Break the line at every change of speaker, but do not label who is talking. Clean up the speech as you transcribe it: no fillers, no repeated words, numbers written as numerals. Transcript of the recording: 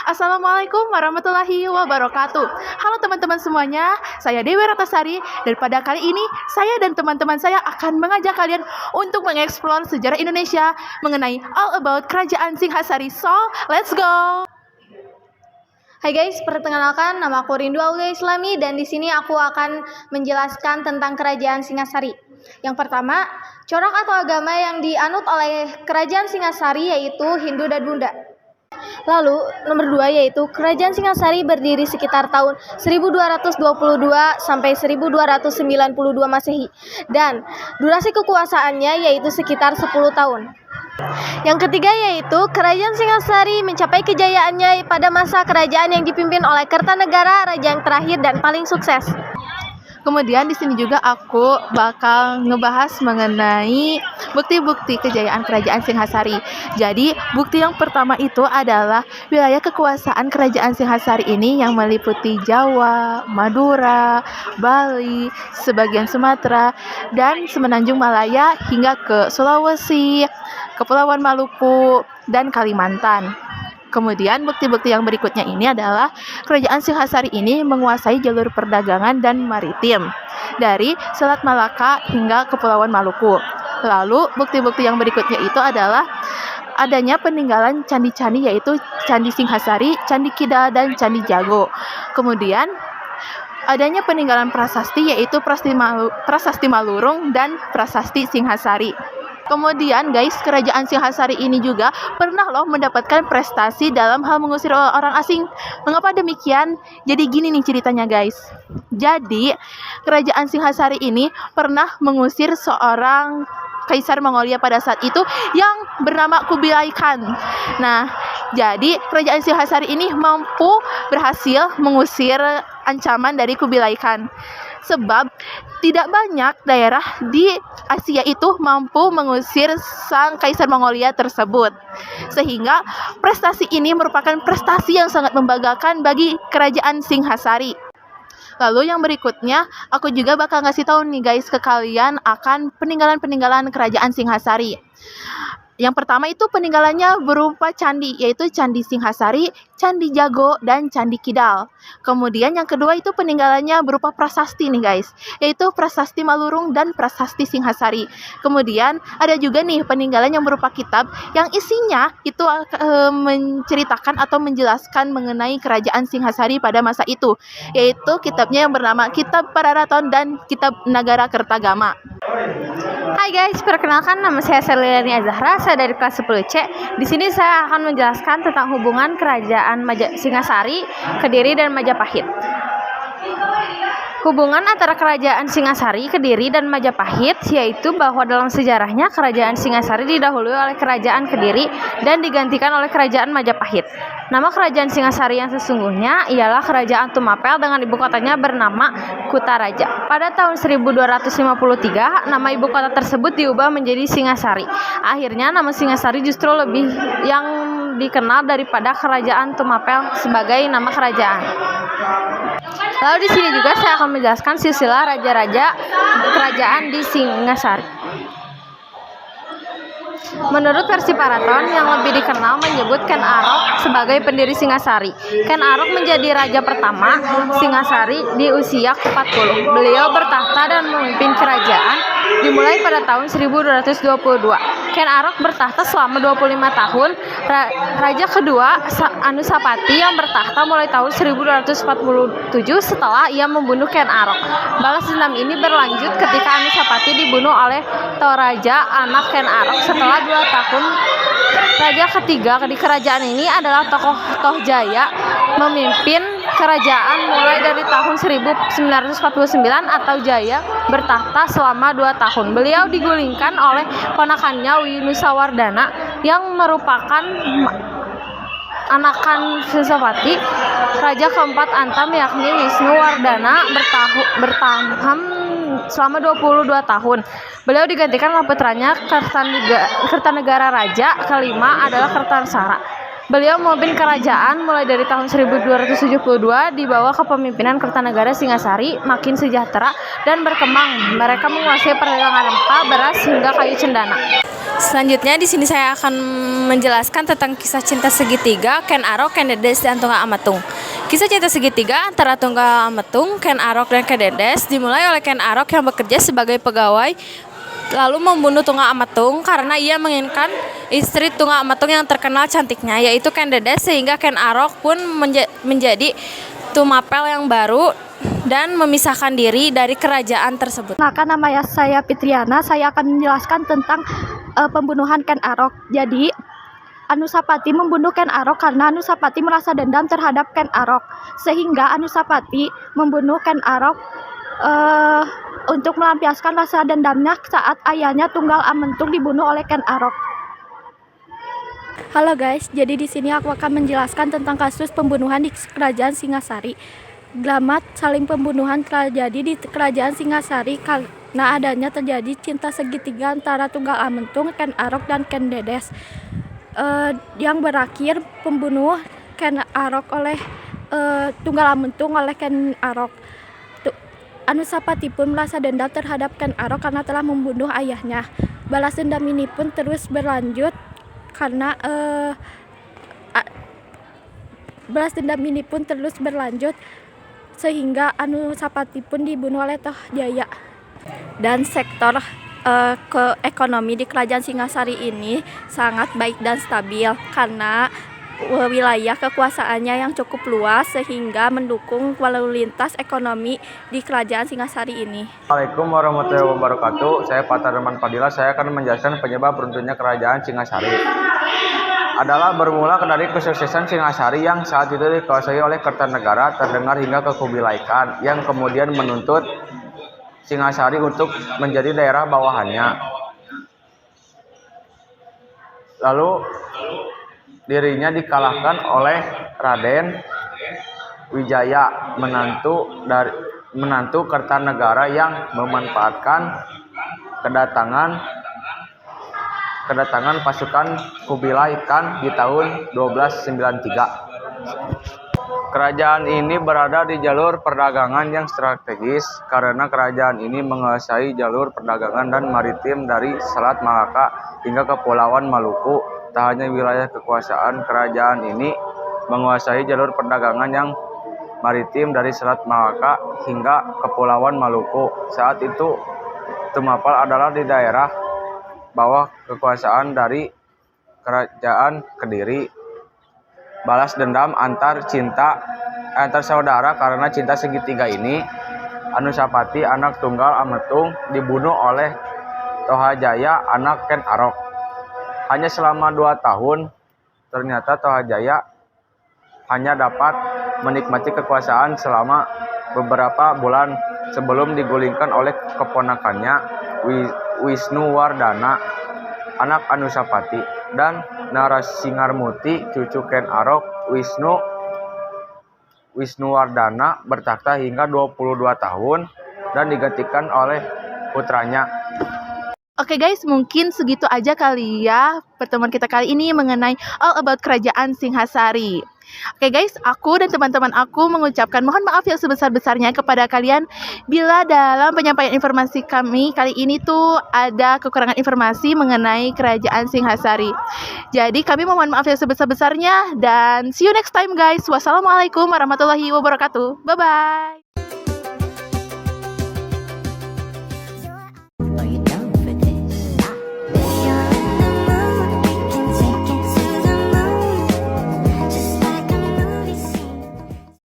Assalamualaikum warahmatullahi wabarakatuh. Halo teman-teman semuanya, saya Dewi Ratasari dan pada kali ini saya dan teman-teman saya akan mengajak kalian untuk mengeksplor sejarah Indonesia mengenai all about Kerajaan Singhasari. So, let's go.
Hai guys, perkenalkan nama aku Rindu Aulia Islami dan di sini aku akan menjelaskan tentang Kerajaan Singhasari. Yang pertama, corak atau agama yang dianut oleh Kerajaan Singhasari yaitu Hindu dan Buddha. Lalu, nomor 2 yaitu Kerajaan Singhasari berdiri sekitar tahun 1222 sampai 1292 Masehi dan durasi kekuasaannya yaitu sekitar 10 tahun. Yang ketiga yaitu Kerajaan Singhasari mencapai kejayaannya pada masa kerajaan yang dipimpin oleh Kertanegara, raja yang terakhir dan paling sukses.
Kemudian di sini juga aku bakal ngebahas mengenai bukti-bukti kejayaan Kerajaan Singhasari. Jadi, bukti yang pertama itu adalah wilayah kekuasaan Kerajaan Singhasari ini yang meliputi Jawa, Madura, Bali, sebagian Sumatera, dan Semenanjung Malaya hingga ke Sulawesi, Kepulauan Maluku, dan Kalimantan. Kemudian bukti-bukti yang berikutnya ini adalah Kerajaan Singhasari ini menguasai jalur perdagangan dan maritim dari Selat Malaka hingga Kepulauan Maluku. Lalu bukti-bukti yang berikutnya itu adalah adanya peninggalan candi-candi yaitu Candi Singhasari, Candi Kidal, dan Candi Jago. Kemudian adanya peninggalan prasasti yaitu Prasasti Malurung dan Prasasti Singhasari. Kemudian guys, Kerajaan Singhasari ini juga pernah loh mendapatkan prestasi dalam hal mengusir orang asing. Mengapa demikian? Jadi gini nih ceritanya guys. Jadi Kerajaan Singhasari ini pernah mengusir seorang Kaisar Mongolia pada saat itu yang bernama Kubilai Khan. Nah, jadi Kerajaan Singhasari ini berhasil mengusir ancaman dari Kubilai Khan. Sebab tidak banyak daerah di Asia itu mampu mengusir sang Kaisar Mongolia tersebut. Sehingga prestasi ini merupakan prestasi yang sangat membanggakan bagi Kerajaan Singhasari. Lalu yang berikutnya, aku juga bakal ngasih tahu nih guys ke kalian akan peninggalan-peninggalan Kerajaan Singhasari. Yang pertama itu peninggalannya berupa candi, yaitu Candi Singhasari, Candi Jago, dan Candi Kidal. Kemudian yang kedua itu peninggalannya berupa prasasti nih guys, yaitu Prasasti Malurung dan Prasasti Singhasari. Kemudian ada juga nih peninggalan yang berupa kitab yang isinya itu menceritakan atau menjelaskan mengenai Kerajaan Singhasari pada masa itu, yaitu kitabnya yang bernama Kitab Pararaton dan Kitab Nagara Kertagama.
Hai guys, perkenalkan nama saya Seliliani Azahra, saya dari kelas 10C. Di sini saya akan menjelaskan tentang hubungan Kerajaan Singhasari, Kediri, dan Majapahit. Hubungan antara Kerajaan Singhasari, Kediri, dan Majapahit yaitu bahwa dalam sejarahnya Kerajaan Singhasari didahului oleh Kerajaan Kediri dan digantikan oleh Kerajaan Majapahit. Nama Kerajaan Singhasari yang sesungguhnya ialah Kerajaan Tumapel dengan ibu kotanya bernama Kutaraja. Pada tahun 1253, nama ibu kota tersebut diubah menjadi Singhasari. Akhirnya nama Singhasari justru lebih yang dikenal daripada Kerajaan Tumapel sebagai nama kerajaan. Lalu di sini juga saya akan menjelaskan silsilah raja-raja kerajaan di Singhasari. Menurut versi Paraton yang lebih dikenal menyebut Ken Arok sebagai pendiri Singhasari. Ken Arok menjadi raja pertama Singhasari di usia ke-40. Beliau bertahta dan memimpin kerajaan dimulai pada tahun 1222. Ken Arok bertahta selama 25 tahun. Raja kedua Anusapati yang bertahta mulai tahun 1247 setelah ia membunuh Ken Arok. Balas dendam ini berlanjut ketika Anusapati dibunuh oleh Toraja, anak Ken Arok. Setelah 2 tahun, raja ketiga di kerajaan ini adalah tokoh Tohjaya, memimpin kerajaan mulai dari tahun 1949 atau Jaya bertahta selama 2 tahun. Beliau digulingkan oleh ponakannya Winusawardana yang merupakan anakan Sisapati. Raja keempat Antam yakni Wisnuwardana bertahan selama 22 tahun. Beliau digantikan oleh putranya Kertanegara. Raja kelima adalah Kertansara. Beliau memimpin kerajaan mulai dari tahun 1272 di bawah kepemimpinan Kertanegara Singasari makin sejahtera dan berkembang. Mereka menguasai perdagangan rempah, beras hingga kayu cendana. Selanjutnya di sini saya akan menjelaskan tentang kisah cinta segitiga Ken Arok, Ken Dedes, dan Tunggal Amatung. Kisah cinta segitiga antara Tunggal Amatung, Ken Arok, dan Ken Dedes dimulai oleh Ken Arok yang bekerja sebagai pegawai lalu membunuh Tunggal Amatung karena ia menginginkan istri Tunggal Amatung yang terkenal cantiknya, yaitu Ken Dedes, sehingga Ken Arok pun menjadi tumapel yang baru dan memisahkan diri dari kerajaan tersebut.
Perkenalkan, nama saya Fitriana. Saya akan menjelaskan tentang pembunuhan Ken Arok. Jadi, Anusapati membunuh Ken Arok karena Anusapati merasa dendam terhadap Ken Arok, sehingga Anusapati membunuh Ken Arok untuk melampiaskan rasa dendamnya saat ayahnya Tunggal Amentung dibunuh oleh Ken Arok. Halo guys, jadi di sini aku akan menjelaskan tentang kasus pembunuhan di Kerajaan Singasari. Dramat saling pembunuhan terjadi di Kerajaan Singasari karena adanya terjadi cinta segitiga antara Tunggal Amentung, Ken Arok, dan Ken Dedes. Yang berakhir pembunuh Ken Arok oleh Tunggal Amentung oleh Ken Arok. Anusapati pun merasa dendam terhadap Ken Arok karena telah membunuh ayahnya. Balas dendam ini pun terus berlanjut karena sehingga Anusapati pun dibunuh oleh Tohjaya. Dan sektor ekonomi di Kerajaan Singasari ini sangat baik dan stabil karena wilayah kekuasaannya yang cukup luas sehingga mendukung lalu lintas ekonomi di Kerajaan Singasari ini.
Assalamualaikum warahmatullahi wabarakatuh. Saya Pak Tarman Fadila. Saya akan menjelaskan penyebab runtuhnya Kerajaan Singasari. Adalah bermula dari kesuksesan Singasari yang saat itu dikuasai oleh Kertanegara terdengar hingga ke Kubilai Khan yang kemudian menuntut Singasari untuk menjadi daerah bawahannya. Lalu dirinya dikalahkan oleh Raden Wijaya, menantu Kertanegara yang memanfaatkan kedatangan pasukan Kubilai Khan di tahun 1293. Kerajaan ini berada di jalur perdagangan yang strategis karena kerajaan ini menguasai jalur perdagangan dan maritim dari Selat Malaka hingga Kepulauan Maluku. Tak hanya wilayah kekuasaan, kerajaan ini menguasai jalur perdagangan yang maritim dari Selat Malaka hingga Kepulauan Maluku. Saat itu Tumapel adalah di daerah bawah kekuasaan dari Kerajaan Kediri. Balas dendam antar saudara karena cinta segitiga ini, Anusapati anak Tunggal Ametung dibunuh oleh Tohajaya anak Ken Arok. Hanya selama 2 tahun, ternyata Tohajaya hanya dapat menikmati kekuasaan selama beberapa bulan sebelum digulingkan oleh keponakannya Wisnuwardana, anak Anusapati, dan Narasingarmuti, cucu Ken Arok. Wisnuwardana bertakhta hingga 22 tahun dan digantikan oleh putranya.
Oke guys, mungkin segitu aja kali ya pertemuan kita kali ini mengenai all about Kerajaan Singhasari. Oke guys, aku dan teman-teman aku mengucapkan mohon maaf yang sebesar-besarnya kepada kalian bila dalam penyampaian informasi kami kali ini tuh ada kekurangan informasi mengenai Kerajaan Singhasari. Jadi kami mohon maaf yang sebesar-besarnya dan see you next time guys. Wassalamualaikum warahmatullahi wabarakatuh. Bye-bye.